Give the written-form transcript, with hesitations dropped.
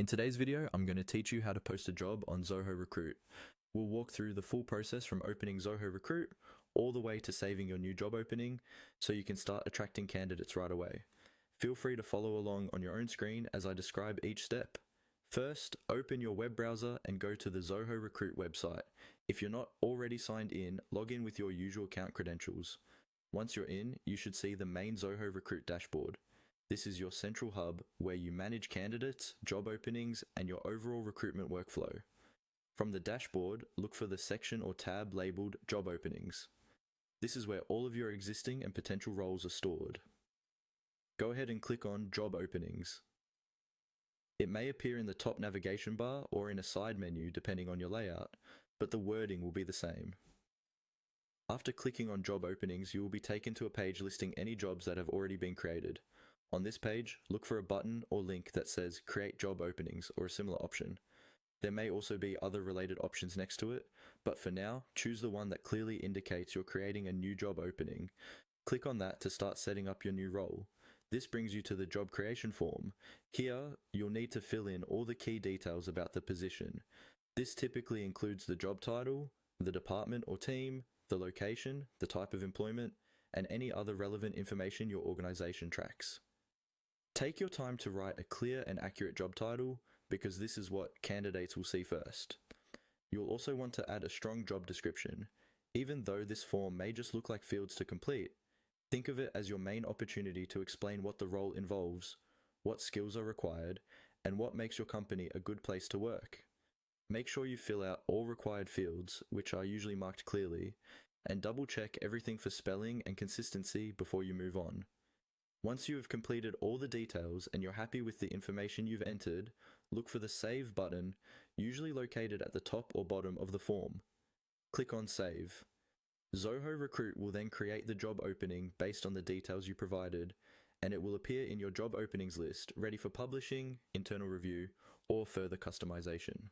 In today's video, I'm going to teach you how to post a job on Zoho Recruit. We'll walk through the full process from opening Zoho Recruit all the way to saving your new job opening so you can start attracting candidates right away. Feel free to follow along on your own screen as I describe each step. First, open your web browser and go to the Zoho Recruit website. If you're not already signed in, log in with your usual account credentials. Once you're in, you should see the main Zoho Recruit dashboard. This is your central hub where you manage candidates, job openings, and your overall recruitment workflow. From the dashboard, look for the section or tab labeled Job Openings. This is where all of your existing and potential roles are stored. Go ahead and click on Job Openings. It may appear in the top navigation bar or in a side menu depending on your layout, but the wording will be the same. After clicking on Job Openings, you will be taken to a page listing any jobs that have already been created. On this page, look for a button or link that says Create Job Openings or a similar option. There may also be other related options next to it, but for now, choose the one that clearly indicates you're creating a new job opening. Click on that to start setting up your new role. This brings you to the job creation form. Here, you'll need to fill in all the key details about the position. This typically includes the job title, the department or team, the location, the type of employment, and any other relevant information your organization tracks. Take your time to write a clear and accurate job title because this is what candidates will see first. You'll also want to add a strong job description. Even though this form may just look like fields to complete, think of it as your main opportunity to explain what the role involves, what skills are required, and what makes your company a good place to work. Make sure you fill out all required fields, which are usually marked clearly, and double check everything for spelling and consistency before you move on. Once you have completed all the details and you're happy with the information you've entered, look for the Save button, usually located at the top or bottom of the form. Click on Save. Zoho Recruit will then create the job opening based on the details you provided, and it will appear in your job openings list, ready for publishing, internal review, or further customization.